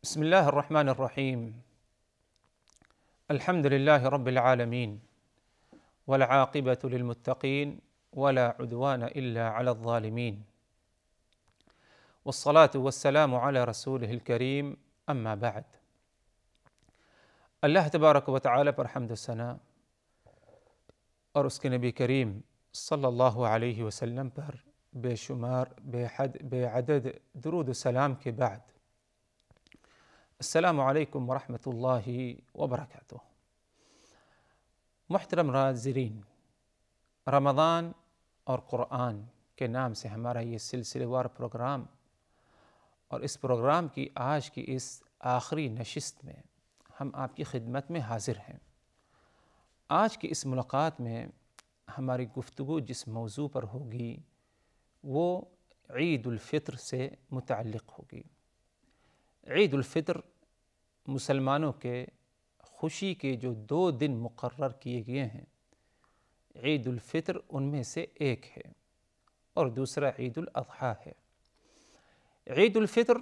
بسم الله الرحمن الرحيم. الحمد لله رب العالمين، والعاقبة للمتقين، ولا عدوان إلا على الظالمين، والصلاة والسلام على رسوله الكريم. اما بعد، اللہ تبارک و تعالی پر حمد و ثنا اور اس کے نبی کریم صلی اللہ علیہ وسلم پر بے شمار بے حد بے عدد درود و سلام کے بعد، السلام علیکم ورحمۃ اللہ وبرکاتہ۔ محترم ناظرین، رمضان اور قرآن کے نام سے ہمارا یہ سلسلے وار پروگرام، اور اس پروگرام کی آج کی اس آخری نشست میں ہم آپ کی خدمت میں حاضر ہیں۔ آج کی اس ملاقات میں ہماری گفتگو جس موضوع پر ہوگی وہ عید الفطر سے متعلق ہوگی۔ عید الفطر مسلمانوں کے خوشی کے جو 2 دن مقرر کیے گئے ہیں، عید الفطر ان میں سے ایک ہے اور دوسرا عید الاضحیٰ ہے۔ عید الفطر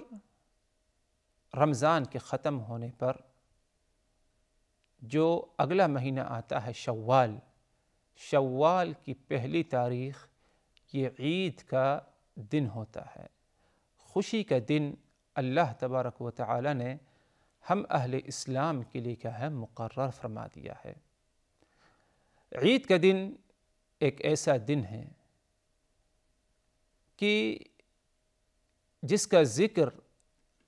رمضان کے ختم ہونے پر جو اگلا مہینہ آتا ہے شوال کی پہلی تاریخ، یہ عید کا دن ہوتا ہے، خوشی کا دن اللہ تبارک و تعالی نے ہم اہل اسلام کے لیے کیا ہے مقرر فرما دیا ہے۔ عید کا دن ایک ایسا دن ہے کہ جس کا ذکر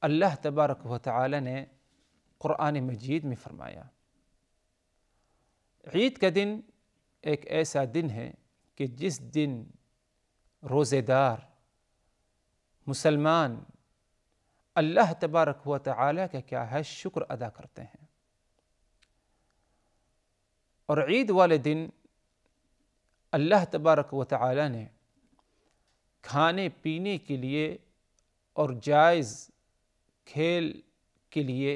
اللہ تبارک و تعالی نے قرآن مجید میں فرمایا۔ عید کا دن ایک ایسا دن ہے کہ جس دن روزے دار مسلمان اللہ تبارک و تعالی کا کیا ہے شکر ادا کرتے ہیں، اور عید والے دن اللہ تبارک و تعالی نے کھانے پینے کے لیے اور جائز کھیل کے لیے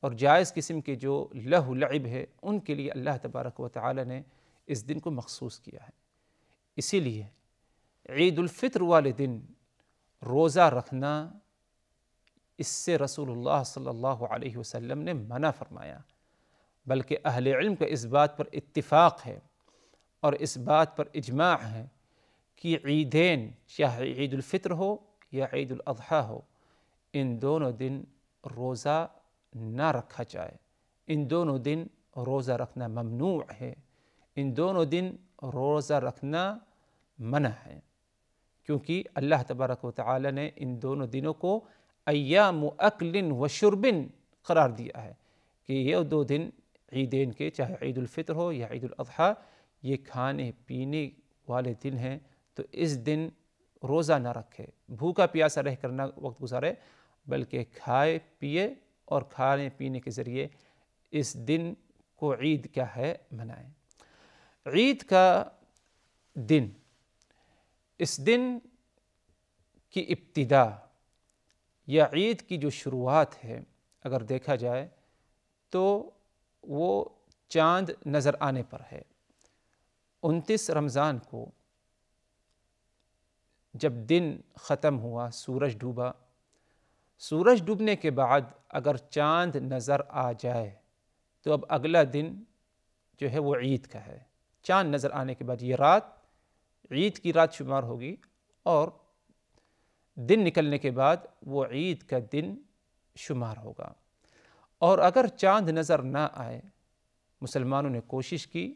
اور جائز قسم کے جو لہو لعب ہے ان کے لیے اللہ تبارک و تعالی نے اس دن کو مخصوص کیا ہے۔ اسی لیے عید الفطر والے دن روزہ رکھنا، اس سے رسول اللہ صلی اللہ علیہ وسلم نے منع فرمایا، بلکہ اہل علم کا اس بات پر اتفاق ہے اور اس بات پر اجماع ہے کہ عیدین، چاہے عید الفطر ہو یا عید الاضحیٰ ہو، ان دونوں دن روزہ نہ رکھا جائے، ان دونوں دن روزہ رکھنا ممنوع ہے، ان دونوں دن روزہ رکھنا منع ہے، کیونکہ اللہ تبارک و تعالی نے ان دونوں دنوں کو ایام اکل و شرب قرار دیا ہے کہ یہ 2 دن عیدین کے، چاہے عید الفطر ہو یا عید الاضحیٰ، یہ کھانے پینے والے دن ہیں، تو اس دن روزہ نہ رکھے، بھوکا پیاسا رہ کر نہ وقت گزارے، بلکہ کھائے پیے اور کھانے پینے کے ذریعے اس دن کو عید کیا ہے منائیں۔ عید کا دن، اس دن کی ابتدا یا عید کی جو شروعات ہے، اگر دیکھا جائے تو وہ چاند نظر آنے پر ہے۔ 29 رمضان کو جب دن ختم ہوا، سورج ڈوبا، سورج ڈوبنے کے بعد اگر چاند نظر آ جائے تو اب اگلا دن جو ہے وہ عید کا ہے۔ چاند نظر آنے کے بعد یہ رات عید کی رات شمار ہوگی، اور دن نکلنے کے بعد وہ عید کا دن شمار ہوگا۔ اور اگر چاند نظر نہ آئے، مسلمانوں نے کوشش کی،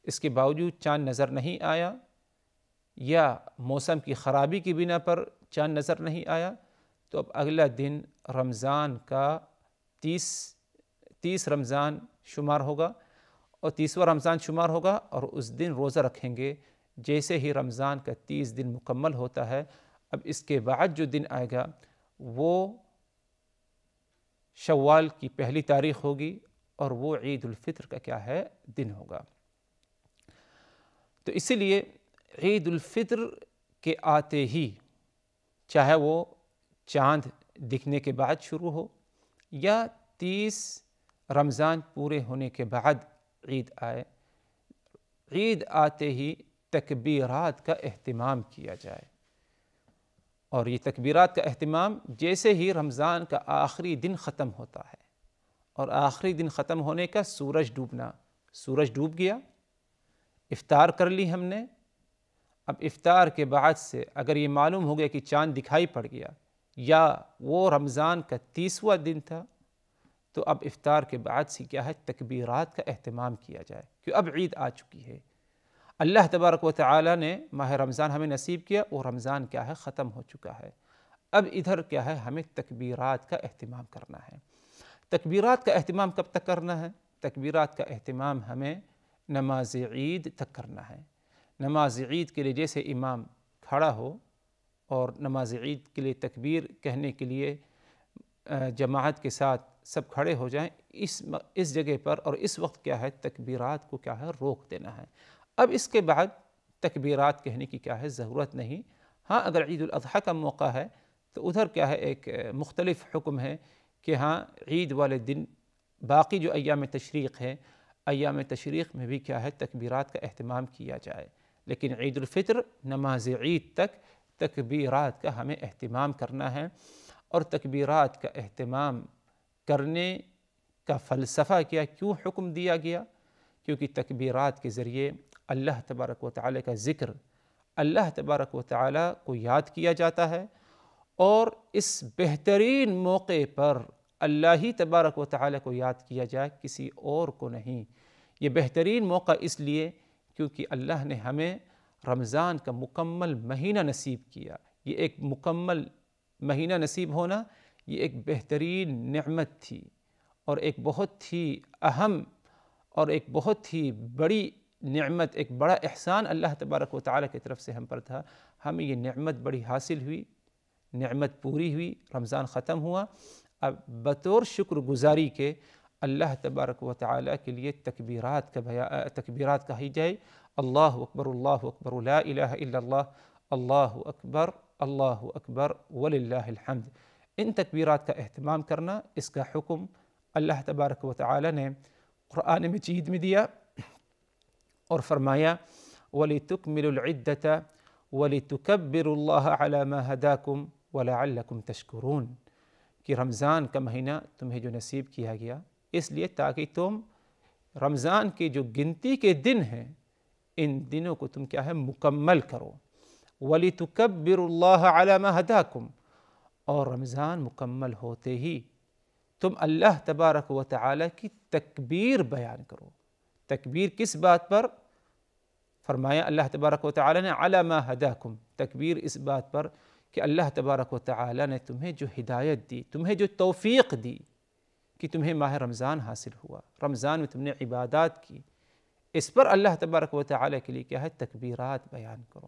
اس کے باوجود چاند نظر نہیں آیا، یا موسم کی خرابی کی بنا پر چاند نظر نہیں آیا، تو اب اگلا دن رمضان کا 30 رمضان شمار ہوگا، اور 30واں رمضان شمار ہوگا، اور اس دن روزہ رکھیں گے۔ جیسے ہی رمضان کا 30 دن مکمل ہوتا ہے، اب اس کے بعد جو دن آئے گا وہ شوال کی پہلی تاریخ ہوگی، اور وہ عید الفطر کا کیا ہے دن ہوگا۔ تو اسی لیے عید الفطر کے آتے ہی، چاہے وہ چاند دکھنے کے بعد شروع ہو یا 30 رمضان پورے ہونے کے بعد عید آئے، عید آتے ہی تکبیرات کا اہتمام کیا جائے۔ اور یہ تکبیرات کا اہتمام جیسے ہی رمضان کا آخری دن ختم ہوتا ہے، اور آخری دن ختم ہونے کا سورج ڈوبنا، سورج ڈوب گیا، افطار کر لی ہم نے، اب افطار کے بعد سے اگر یہ معلوم ہو گیا کہ چاند دکھائی پڑ گیا یا وہ رمضان کا 30واں دن تھا، تو اب افطار کے بعد سے کیا ہے، تکبیرات کا اہتمام کیا جائے، کہ اب عید آ چکی ہے، اللہ تبارک و تعالی نے ماہ رمضان ہمیں نصیب کیا، وہ رمضان کیا ہے، ختم ہو چکا ہے، اب ادھر کیا ہے، ہمیں تکبیرات کا اہتمام کرنا ہے۔ تکبیرات کا اہتمام کب تک کرنا ہے؟ تکبیرات کا اہتمام ہمیں نماز عید تک کرنا ہے۔ نماز عید کے لیے جیسے امام کھڑا ہو اور نماز عید کے لیے تکبیر کہنے کے لیے جماعت کے ساتھ سب کھڑے ہو جائیں، اس جگہ پر اور اس وقت کیا ہے، تکبیرات کو کیا ہے، روک دینا ہے۔ اب اس کے بعد تکبیرات کہنے کی کیا ہے، ضرورت نہیں۔ ہاں اگر عید الاضحیٰ کا موقع ہے تو ادھر کیا ہے، ایک مختلف حکم ہے کہ ہاں عید والے دن باقی جو ایام تشریق ہے، ایام تشریق میں بھی کیا ہے، تکبیرات کا اہتمام کیا جائے، لیکن عید الفطر نماز عید تک تکبیرات کا ہمیں اہتمام کرنا ہے۔ اور تکبیرات کا اہتمام کرنے کا فلسفہ کیا، کیوں حکم دیا گیا؟ کیونکہ تکبیرات کے ذریعے اللہ تبارک و تعالیٰ کا ذکر، اللہ تبارک و تعالیٰ کو یاد کیا جاتا ہے، اور اس بہترین موقع پر اللہ ہی تبارک و تعالیٰ کو یاد کیا جائے، کسی اور کو نہیں۔ یہ بہترین موقع اس لیے کیونکہ اللہ نے ہمیں رمضان کا مکمل مہینہ نصیب کیا۔ یہ ایک مکمل مہینہ نصیب ہونا یہ ایک بہترین نعمت تھی، اور ایک بہت ہی اہم اور ایک بہت ہی بڑی نعمت، ایک بڑا احسان اللہ تبارک و تعالیٰ کی طرف سے ہم پر تھا۔ ہمیں یہ نعمت بڑی حاصل ہوئی، نعمت پوری ہوئی، رمضان ختم ہوا، اب بطور شکر گزاری کے اللہ تبارک و تعالیٰ کے لیے تکبیرات کہی جائے، اللہ اکبر لا الہ الا اللہ، اللہ اکبر وللہ الحمد۔ ان تکبیرات کا اہتمام کرنا، اس کا حکم اللہ تبارک و تعالیٰ نے قرآن مجید میں دیا اور فرمایا وَلِتُكْمِلُوا الْعِدَّةَ وَلِتُكَبِّرُوا اللَّهَ عَلَى مَا هَدَاكُمْ وَلَعَلَّكُمْ تَشْكُرُونَ، کہ رمضان کا مہینہ تمہیں جو نصیب کیا گیا اس لیے تاکہ تم رمضان کے جو گنتی کے دن ہیں ان دنوں کو تم کیا ہے، مکمل کرو۔ وَلِتُكَبِّرُوا اللَّهَ عَلَى مَا هَدَاكُمْ، اور رمضان مکمل ہوتے ہی تم اللہ تبارک و تعالیٰ کی تکبیر بیان کرو۔ تکبیر کس بات پر؟ فرمایا اللہ تبارک و تعالیٰ نے علی ما ہداکم، تکبیر اس بات پر کہ اللہ تبارک و تعالیٰ نے تمہیں جو ہدایت دی، تمہیں جو توفیق دی کہ تمہیں ماہ رمضان حاصل ہوا، رمضان میں تم نے عبادات کی، اس پر اللہ تبارک و تعالیٰ کے لیے کیا ہے، تکبیرات بیان کرو۔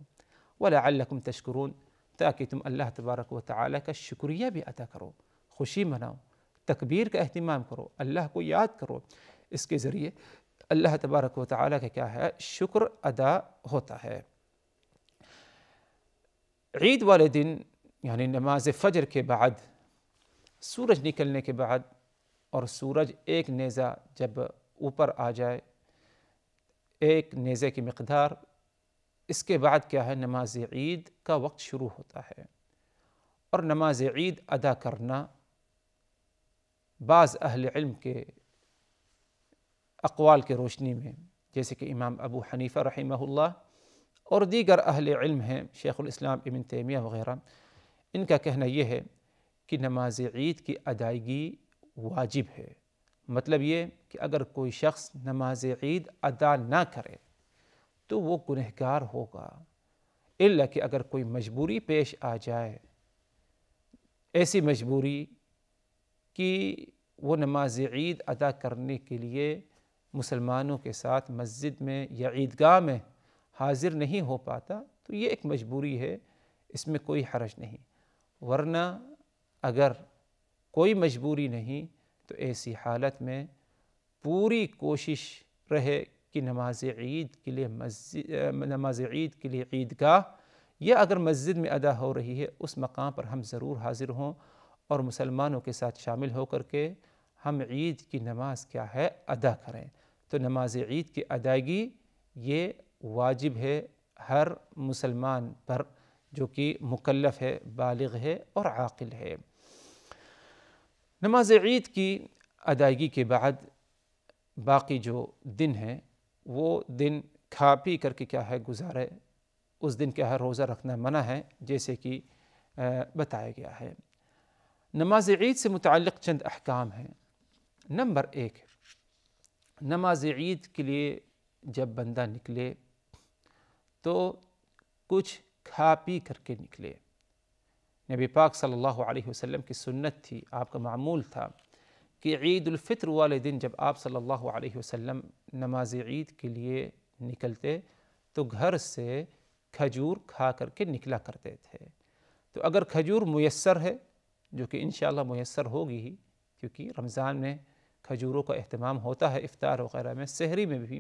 وَلَعَلَّكُمْ تَشْكُرُونَ، تاکہ تم اللہ تبارک و تعالیٰ کا شکریہ بھی ادا کرو، خوشی مناؤ، تکبیر کا اہتمام کرو، اللہ کو یاد کرو، اس کے ذریعے اللہ تبارک و تعالیٰ کا کیا ہے، شکر ادا ہوتا ہے۔ عید والے دن یعنی نماز فجر کے بعد، سورج نکلنے کے بعد، اور سورج ایک نیزہ جب اوپر آ جائے، ایک نیزے کی مقدار، اس کے بعد کیا ہے، نماز عید کا وقت شروع ہوتا ہے۔ اور نماز عید ادا کرنا بعض اہل علم کے اقوال کے روشنی میں، جیسے کہ امام ابو حنیفہ رحمہ اللہ اور دیگر اہل علم ہیں، شیخ الاسلام ابن تیمیہ وغیرہ، ان کا کہنا یہ ہے کہ نماز عید کی ادائیگی واجب ہے۔ مطلب یہ کہ اگر کوئی شخص نماز عید ادا نہ کرے تو وہ گنہگار ہوگا، الا کہ اگر کوئی مجبوری پیش آ جائے، ایسی مجبوری کہ وہ نماز عید ادا کرنے کے لیے مسلمانوں کے ساتھ مسجد میں یا عیدگاہ میں حاضر نہیں ہو پاتا، تو یہ ایک مجبوری ہے، اس میں کوئی حرج نہیں۔ ورنہ اگر کوئی مجبوری نہیں تو ایسی حالت میں پوری کوشش رہے کہ نماز عید کے لیے عیدگاہ یا اگر مسجد میں ادا ہو رہی ہے اس مقام پر ہم ضرور حاضر ہوں اور مسلمانوں کے ساتھ شامل ہو کر کے ہم عید کی نماز کیا ہے، ادا کریں۔ تو نماز عید کی ادائیگی یہ واجب ہے ہر مسلمان پر، جو کہ مکلف ہے، بالغ ہے اور عاقل ہے۔ نماز عید کی ادائیگی کے بعد باقی جو دن ہے وہ دن کھا پی کر کے کیا ہے گزارے، اس دن کیا ہے روزہ رکھنا منع ہے، جیسے کہ بتایا گیا ہے۔ نماز عید سے متعلق چند احکام ہیں۔ نمبر 1، نماز عید کے لیے جب بندہ نکلے تو کچھ کھا پی کر کے نکلے۔ نبی پاک صلی اللہ علیہ وسلم کی سنت تھی، آپ کا معمول تھا کہ عید الفطر والے دن جب آپ صلی اللہ علیہ وسلم نماز عید کے لیے نکلتے تو گھر سے کھجور کھا کر کے نکلا کرتے تھے۔ تو اگر کھجور میسر ہے، جو کہ انشاءاللہ میسر ہوگی ہی، کیونکہ رمضان میں کھجوروں کا اہتمام ہوتا ہے افطار وغیرہ میں، سحری میں بھی،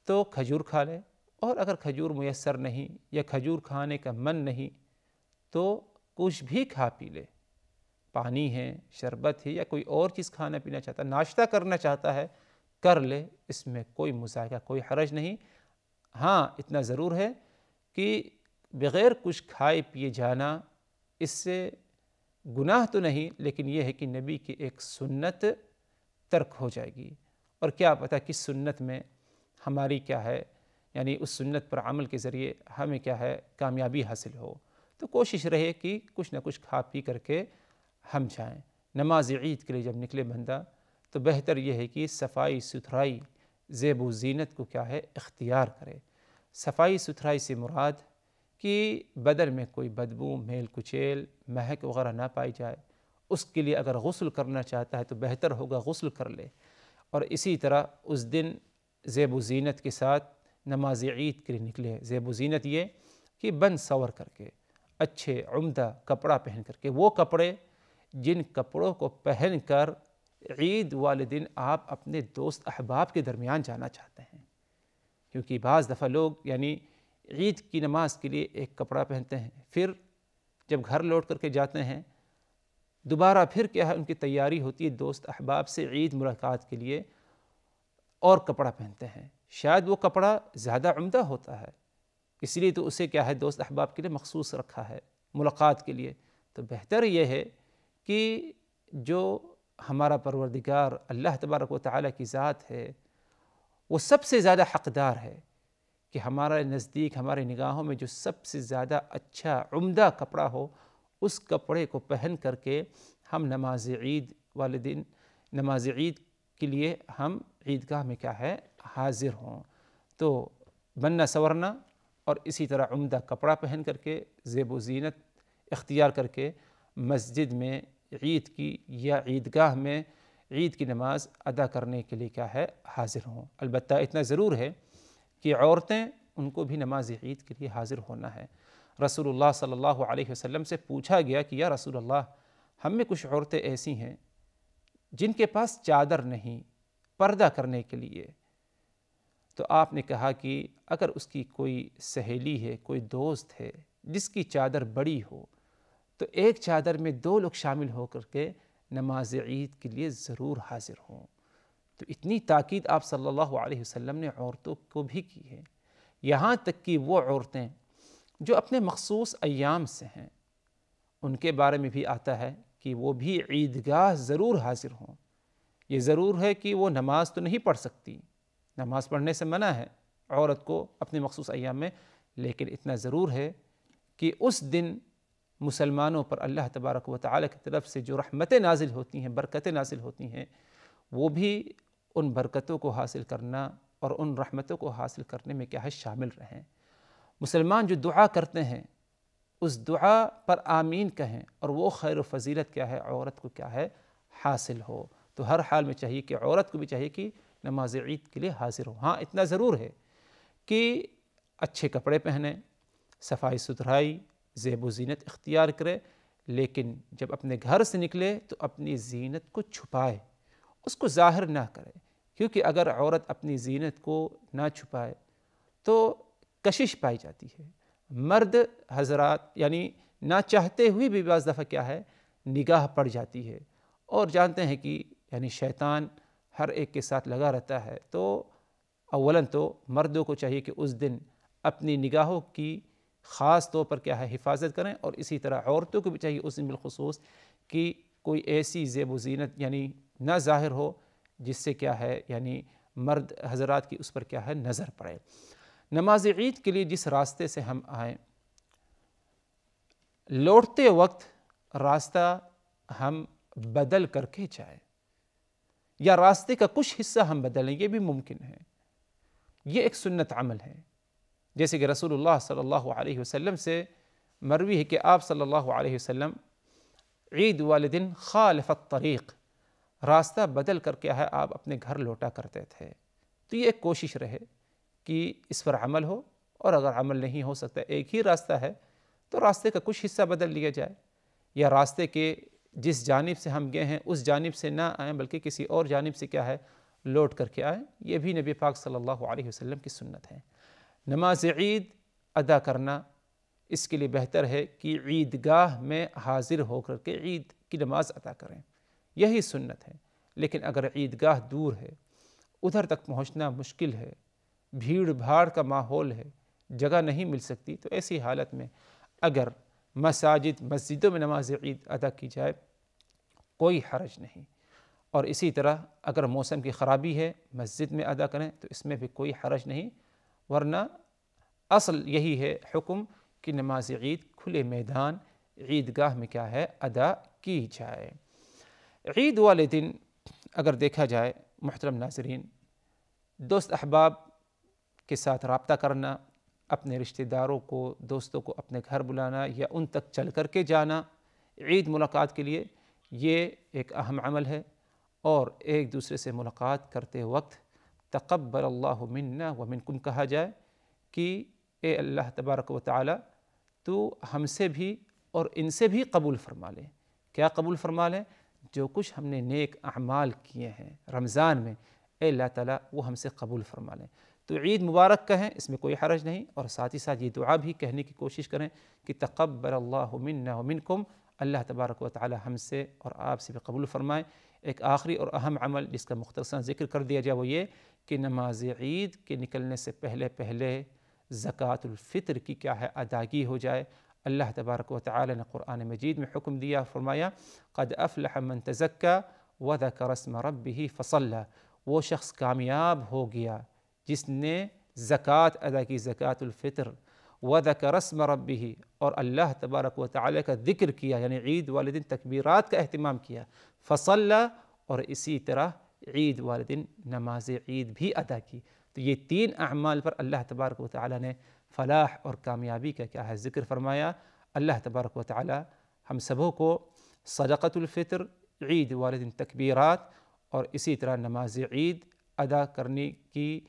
تو کھجور کھا لے۔ اور اگر کھجور میسر نہیں یا کھجور کھانے کا من نہیں تو کچھ بھی کھا پی لے، پانی ہے، شربت ہے، یا کوئی اور چیز کھانا پینا چاہتا ہے، ناشتہ کرنا چاہتا ہے کر لے، اس میں کوئی مذائقہ، کوئی حرج نہیں۔ ہاں اتنا ضرور ہے کہ بغیر کچھ کھائے پیے جانا اس سے گناہ تو نہیں، لیکن یہ ہے کہ نبی کی ایک سنت ترک ہو جائے گی، اور کیا پتہ کس سنت میں ہماری کیا ہے، یعنی اس سنت پر عمل کے ذریعے ہمیں کیا ہے کامیابی حاصل ہو۔ تو کوشش رہے کہ کچھ نہ کچھ کھا پی کر کے ہم جائیں۔ نماز عید کے لیے جب نکلے بندہ تو بہتر یہ ہے کہ صفائی ستھرائی، زیب و زینت کو کیا ہے اختیار کرے۔ صفائی ستھرائی سے مراد کہ بدن میں کوئی بدبو، میل کچیل، مہک وغیرہ نہ پائی جائے۔ اس کے لیے اگر غسل کرنا چاہتا ہے تو بہتر ہوگا غسل کر لے، اور اسی طرح اس دن زیب و زینت کے ساتھ نماز عید کے لیے نکلے۔ زیب و زینت یہ کہ بن سور کر کے، اچھے عمدہ کپڑا پہن کر کے، وہ کپڑے جن کپڑوں کو پہن کر عید والے دن آپ اپنے دوست احباب کے درمیان جانا چاہتے ہیں۔ کیونکہ بعض دفعہ لوگ یعنی عید کی نماز کے لیے ایک کپڑا پہنتے ہیں، پھر جب گھر لوٹ کر کے جاتے ہیں دوبارہ پھر کیا ہے ان کی تیاری ہوتی ہے دوست احباب سے عید ملاقات کے لیے، اور کپڑا پہنتے ہیں، شاید وہ کپڑا زیادہ عمدہ ہوتا ہے، اس لیے تو اسے کیا ہے دوست احباب کے لیے مخصوص رکھا ہے ملاقات کے لیے۔ تو بہتر یہ ہے کہ جو ہمارا پروردگار اللہ تبارک و تعالیٰ کی ذات ہے وہ سب سے زیادہ حقدار ہے کہ ہمارے نزدیک، ہمارے نگاہوں میں جو سب سے زیادہ اچھا عمدہ کپڑا ہو، اس کپڑے کو پہن کر کے ہم نماز عید والے دن، نماز عید کے لیے ہم عیدگاہ میں کیا ہے حاضر ہوں۔ تو بننا سورنا اور اسی طرح عمدہ کپڑا پہن کر کے، زیب و زینت اختیار کر کے مسجد میں عید کی یا عیدگاہ میں عید کی نماز ادا کرنے کے لیے کیا ہے حاضر ہوں۔ البتہ اتنا ضرور ہے کہ عورتیں، ان کو بھی نماز عید کے لیے حاضر ہونا ہے۔ رسول اللہ صلی اللہ علیہ وسلم سے پوچھا گیا کہ یا رسول اللہ، ہم میں کچھ عورتیں ایسی ہیں جن کے پاس چادر نہیں پردہ کرنے کے لیے، تو آپ نے کہا کہ اگر اس کی کوئی سہیلی ہے، کوئی دوست ہے جس کی چادر بڑی ہو تو ایک چادر میں 2 لوگ شامل ہو کر کے نماز عید کے لیے ضرور حاضر ہوں۔ تو اتنی تاکید آپ صلی اللہ علیہ وسلم نے عورتوں کو بھی کی ہے، یہاں تک کہ وہ عورتیں جو اپنے مخصوص ایام سے ہیں ان کے بارے میں بھی آتا ہے کہ وہ بھی عیدگاہ ضرور حاضر ہوں۔ یہ ضرور ہے کہ وہ نماز تو نہیں پڑھ سکتی، نماز پڑھنے سے منع ہے عورت کو اپنے مخصوص ایام میں، لیکن اتنا ضرور ہے کہ اس دن مسلمانوں پر اللہ تبارک و تعالیٰ کی طرف سے جو رحمتیں نازل ہوتی ہیں، برکتیں نازل ہوتی ہیں، وہ بھی ان برکتوں کو حاصل کرنا اور ان رحمتوں کو حاصل کرنے میں کیا ہے شامل رہیں۔ مسلمان جو دعا کرتے ہیں اس دعا پر آمین کہیں، اور وہ خیر و فضیلت کیا ہے عورت کو کیا ہے حاصل ہو۔ تو ہر حال میں چاہیے کہ عورت کو بھی چاہیے کہ نماز عید کے لیے حاضر ہو۔ ہاں اتنا ضرور ہے کہ اچھے کپڑے پہنیں، صفائی ستھرائی، زیب و زینت اختیار کرے، لیکن جب اپنے گھر سے نکلے تو اپنی زینت کو چھپائے، اس کو ظاہر نہ کرے، کیونکہ اگر عورت اپنی زینت کو نہ چھپائے تو کشش پائی جاتی ہے۔ مرد حضرات یعنی نہ چاہتے ہوئے بھی بعض دفعہ کیا ہے نگاہ پڑ جاتی ہے، اور جانتے ہیں کہ یعنی شیطان ہر ایک کے ساتھ لگا رہتا ہے۔ تو اولاً تو مردوں کو چاہیے کہ اس دن اپنی نگاہوں کی خاص طور پر کیا ہے حفاظت کریں، اور اسی طرح عورتوں کو بھی چاہیے اس دن بالخصوص کہ کوئی ایسی زیب و زینت یعنی نہ ظاہر ہو جس سے کیا ہے یعنی مرد حضرات کی اس پر کیا ہے نظر پڑے۔ نماز عید کے لیے جس راستے سے ہم آئیں، لوٹتے وقت راستہ ہم بدل کر کے جائیں یا راستے کا کچھ حصہ ہم بدلیں، یہ بھی ممکن ہے، یہ ایک سنت عمل ہے۔ جیسے کہ رسول اللہ صلی اللہ علیہ وسلم سے مروی ہے کہ آپ صلی اللہ علیہ وسلم عید والے دن خالف الطریق، راستہ بدل کر کیا ہے آپ اپنے گھر لوٹا کرتے تھے۔ تو یہ ایک کوشش رہے کہ اس پر عمل ہو، اور اگر عمل نہیں ہو سکتا ایک ہی راستہ ہے تو راستے کا کچھ حصہ بدل لیا جائے، یا راستے کے جس جانب سے ہم گئے ہیں اس جانب سے نہ آئیں بلکہ کسی اور جانب سے کیا ہے لوٹ کر کے آئیں۔ یہ بھی نبی پاک صلی اللہ علیہ وسلم کی سنت ہے۔ نماز عید ادا کرنا اس کے لیے بہتر ہے کہ عیدگاہ میں حاضر ہو کر کے عید کی نماز ادا کریں، یہی سنت ہے۔ لیکن اگر عیدگاہ دور ہے، ادھر تک پہنچنا مشکل ہے، بھیڑ بھاڑ کا ماحول ہے، جگہ نہیں مل سکتی، تو ایسی حالت میں اگر مسجدوں میں نماز عید ادا کی جائے کوئی حرج نہیں، اور اسی طرح اگر موسم کی خرابی ہے مسجد میں ادا کریں تو اس میں بھی کوئی حرج نہیں، ورنہ اصل یہی ہے حکم کہ نماز عید کھلے میدان عیدگاہ میں کیا ہے ادا کی جائے۔ عید والے دن اگر دیکھا جائے محترم ناظرین، دوست احباب کے ساتھ رابطہ کرنا، اپنے رشتہ داروں کو دوستوں کو اپنے گھر بلانا یا ان تک چل کر کے جانا عید ملاقات کے لیے، یہ ایک اہم عمل ہے۔ اور ایک دوسرے سے ملاقات کرتے وقت تقبل اللہ منا ومنکم کہا جائے کہ اے اللہ تبارک و تعالی تو ہم سے بھی اور ان سے بھی قبول فرما لے۔ کیا قبول فرما لے؟ جو کچھ ہم نے نیک اعمال کیے ہیں رمضان میں، اے اللہ تعالیٰ وہ ہم سے قبول فرما لیں۔ تو عید مبارک کہیں، اس میں کوئی حرج نہیں، اور ساتھ ہی ساتھ یہ دعا بھی کہنے کی کوشش کریں کہ تقبل اللہ منا ومنکم، اللہ تبارک و تعالی ہم سے اور آپ سے بھی قبول فرمائے۔ ایک آخری اور اہم عمل جس کا مختصراً ذکر کر دیا جائے وہ یہ کہ نماز عید کے نکلنے سے پہلے زکوٰۃ الفطر کی کیا ہے ادائیگی ہو جائے۔ اللہ تبارک و تعالی نے قرآن مجید میں حکم دیا، فرمایا قد افلح من تزکا وذکر اسم ربہ فصلی، وہ شخص کامیاب ہو گیا جس نے زکوٰۃ ادا کی، زکوٰۃ الفطر، وذکر اسم ربہ، اور اللہ تبارک و تعالی کا ذکر کیا، یعنی عید والے دن تکبیرات کا اہتمام کیا، فصلی، اور اسی طرح عید والے دن نماز عید بھی ادا کی۔ تو یہ تین اعمال پر اللہ تبارک و تعالی نے فلاح اور کامیابی کا کیا ہے ذکر فرمایا۔ اللہ تبارک و تعالی ہم سبوں کو صدقۃ الفطر، عید والے دن تکبیرات اور اسی طرح نماز عید ادا کرنے کی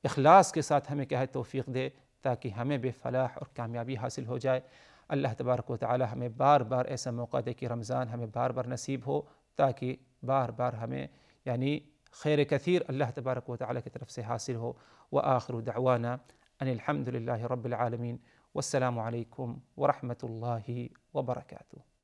اخلاص کے ساتھ ہمیں کیا ہے توفیق دے، تاکہ ہمیں بھی فلاح اور کامیابی حاصل ہو جائے۔ اللہ تبارک و تعالی ہمیں بار بار ایسا موقع دے کہ رمضان ہمیں بار بار نصیب ہو، تاکہ بار بار ہمیں یعنی خیر کثیر اللہ تبارک و تعالی کی طرف سے حاصل ہو۔ وآخر دعوانا ان الحمد للہ رب العالمین، والسلام علیکم ورحمۃ اللہ وبرکاتہ۔